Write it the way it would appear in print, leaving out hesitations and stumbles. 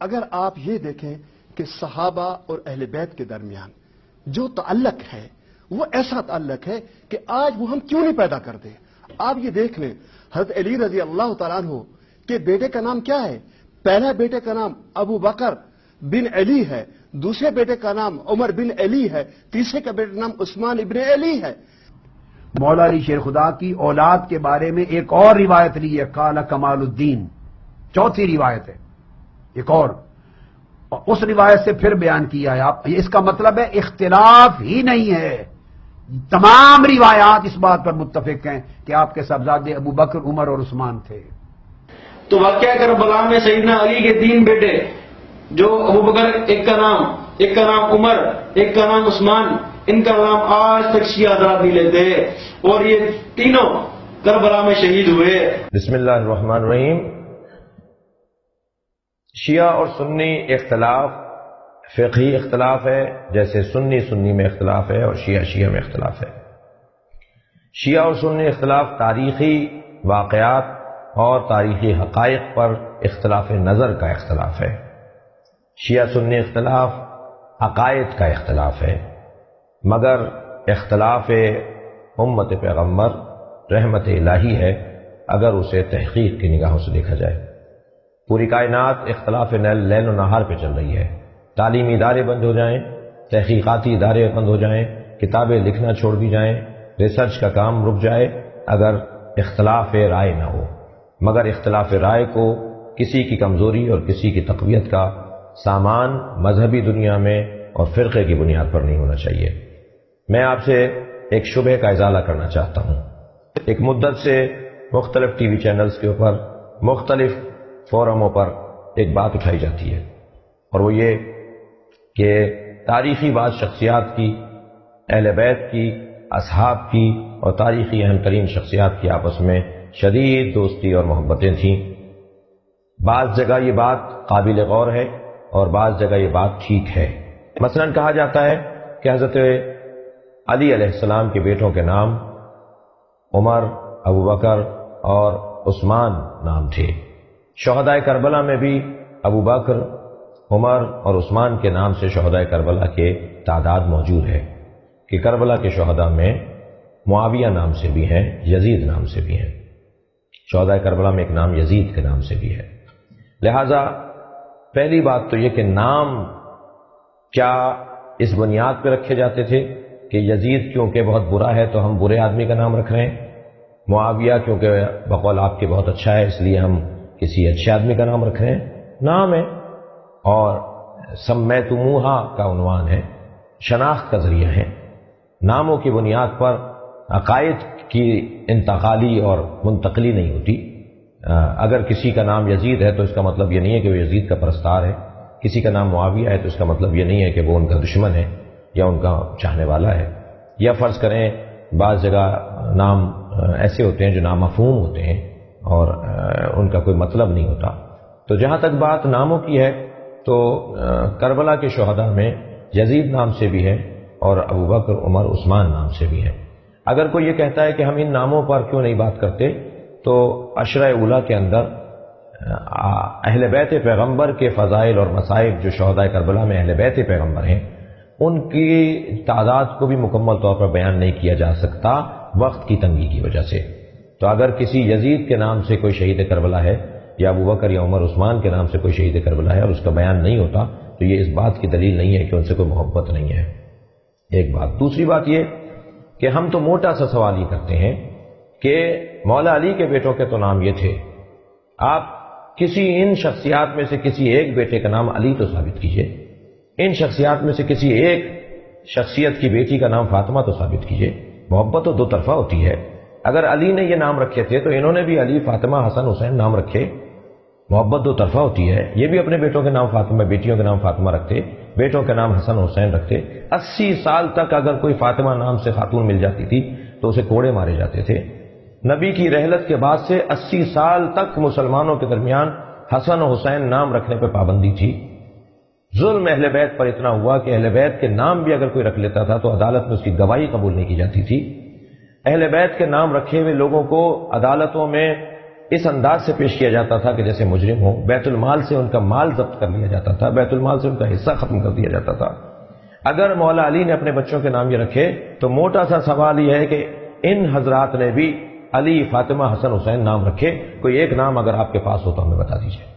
اگر آپ یہ دیکھیں کہ صحابہ اور اہل بیت کے درمیان جو تعلق ہے وہ ایسا تعلق ہے کہ آج وہ ہم کیوں نہیں پیدا کرتے. آپ یہ دیکھ لیں حضرت علی رضی اللہ تعالیٰ عنہ کے بیٹے کا نام کیا ہے؟ پہلا بیٹے کا نام ابو بکر بن علی ہے، دوسرے بیٹے کا نام عمر بن علی ہے، تیسرے کا بیٹے کا نام عثمان ابن علی ہے. مولا علی شیر خدا کی اولاد کے بارے میں ایک اور روایت لی ہے، قال کمال الدین، چوتھی روایت ہے ایک اور اس روایت سے پھر بیان کیا ہے. آپ اس کا مطلب ہے اختلاف ہی نہیں ہے، تمام روایات اس بات پر متفق ہیں کہ آپ کے صاحبزادے ابو بکر، عمر اور عثمان تھے. تو واقعہ کربلا میں سیدنا علی کے 3 بیٹے جو ابو بکر، ایک کا نام عمر، ایک کا نام عثمان، ان کا نام آج تک شیعہ حضرات نہیں لیتے اور یہ تینوں کربلا میں شہید ہوئے. بسم اللہ الرحمن الرحیم. شیعہ اور سنی اختلاف فقہی اختلاف ہے، جیسے سنی میں اختلاف ہے اور شیعہ میں اختلاف ہے. شیعہ اور سنی اختلاف تاریخی واقعات اور تاریخی حقائق پر اختلاف نظر کا اختلاف ہے. شیعہ سنی اختلاف عقائد کا اختلاف ہے، مگر اختلاف امت پیغمبر رحمت الہی ہے اگر اسے تحقیق کی نگاہوں سے دیکھا جائے. پوری کائنات اختلاف لیل و نہار پہ چل رہی ہے. تعلیمی ادارے بند ہو جائیں، تحقیقاتی ادارے بند ہو جائیں، کتابیں لکھنا چھوڑ دی جائیں، ریسرچ کا کام رک جائے اگر اختلاف رائے نہ ہو. مگر اختلاف رائے کو کسی کی کمزوری اور کسی کی تقویت کا سامان مذہبی دنیا میں اور فرقے کی بنیاد پر نہیں ہونا چاہیے. میں آپ سے ایک شبہ کا ازالہ کرنا چاہتا ہوں. ایک مدت سے مختلف ٹی وی چینلز کے اوپر مختلف فورموں پر ایک بات اٹھائی جاتی ہے اور وہ یہ کہ تاریخی بعض شخصیات کی، اہل بیت کی، اصحاب کی اور تاریخی اہم ترین شخصیات کی آپس میں شدید دوستی اور محبتیں تھیں. بعض جگہ یہ بات قابل غور ہے اور بعض جگہ یہ بات ٹھیک ہے. مثلا کہا جاتا ہے کہ حضرت علی علیہ السلام کے بیٹوں کے نام عمر، ابو بکر اور عثمان نام تھے. شہدائے کربلا میں بھی ابو بکر، عمر اور عثمان کے نام سے شہدائے کربلا کے تعداد موجود ہے کہ کربلا کے شہداء میں معاویہ نام سے بھی ہیں، یزید نام سے بھی ہیں. شہدائے کربلا میں ایک نام یزید کے نام سے بھی ہے. لہذا پہلی بات تو یہ کہ نام کیا اس بنیاد پہ رکھے جاتے تھے کہ یزید کیونکہ بہت برا ہے تو ہم برے آدمی کا نام رکھ رہے ہیں، معاویہ کیونکہ بقول آپ کے بہت اچھا ہے اس لیے ہم کسی اچھے آدمی کا نام رکھ رہے ہیں. نام ہے اور سمیتموہا کا عنوان ہے، شناخت کا ذریعہ ہے. ناموں کی بنیاد پر عقائد کی انتقالی اور منتقلی نہیں ہوتی. اگر کسی کا نام یزید ہے تو اس کا مطلب یہ نہیں ہے کہ وہ یزید کا پرستار ہے. کسی کا نام معاویہ ہے تو اس کا مطلب یہ نہیں ہے کہ وہ ان کا دشمن ہے یا ان کا چاہنے والا ہے. یا فرض کریں بعض جگہ نام ایسے ہوتے ہیں جو نامفہوم ہوتے ہیں اور ان کا کوئی مطلب نہیں ہوتا. تو جہاں تک بات ناموں کی ہے تو کربلا کے شہداء میں یزید نام سے بھی ہے اور ابو بکر، عمر، عثمان نام سے بھی ہے. اگر کوئی یہ کہتا ہے کہ ہم ان ناموں پر کیوں نہیں بات کرتے تو عشرہ اولیٰ کے اندر اہل بیت پیغمبر کے فضائل اور مصائب جو شہداء کربلا میں اہل بیت پیغمبر ہیں ان کی تعداد کو بھی مکمل طور پر بیان نہیں کیا جا سکتا وقت کی تنگی کی وجہ سے. تو اگر کسی یزید کے نام سے کوئی شہید کربلا ہے یا ابو بکر یا عمر عثمان کے نام سے کوئی شہید کربلا ہے اور اس کا بیان نہیں ہوتا تو یہ اس بات کی دلیل نہیں ہے کہ ان سے کوئی محبت نہیں ہے. ایک بات. دوسری بات یہ کہ ہم تو موٹا سا سوال یہ کرتے ہیں کہ مولا علی کے بیٹوں کے تو نام یہ تھے. آپ کسی ان شخصیات میں سے کسی ایک بیٹے کا نام علی تو ثابت کیجئے. ان شخصیات میں سے کسی ایک شخصیت کی بیٹی کا نام فاطمہ تو ثابت کیجئے. محبت تو دو طرفہ ہوتی ہے. اگر علی نے یہ نام رکھے تھے تو انہوں نے بھی علی، فاطمہ، حسن، حسین نام رکھے. محبت دو طرفہ ہوتی ہے. یہ بھی اپنے بیٹوں کے نام فاطمہ، بیٹیوں کے نام فاطمہ رکھتے، بیٹوں کے نام حسن حسین رکھتے. 80 سال تک اگر کوئی فاطمہ نام سے خاتون مل جاتی تھی تو اسے کوڑے مارے جاتے تھے. نبی کی رحلت کے بعد سے 80 سال تک مسلمانوں کے درمیان حسن و حسین نام رکھنے پہ پابندی تھی. ظلم اہل بیت پر اتنا ہوا کہ اہل بیت کے نام بھی اگر کوئی رکھ لیتا تھا تو عدالت میں اس کی گواہی قبول نہیں کی جاتی تھی. اہل بیت کے نام رکھے ہوئے لوگوں کو عدالتوں میں اس انداز سے پیش کیا جاتا تھا کہ جیسے مجرم ہو. بیت المال سے ان کا مال ضبط کر لیا جاتا تھا, بیت المال سے ان کا حصہ ختم کر دیا جاتا تھا. اگر مولا علی نے اپنے بچوں کے نام یہ رکھے تو موٹا سا سوال یہ ہے کہ ان حضرات نے بھی علی, فاطمہ, حسن, حسین نام رکھے. کوئی ایک نام اگر آپ کے پاس ہو تو ہمیں بتا دیجیے.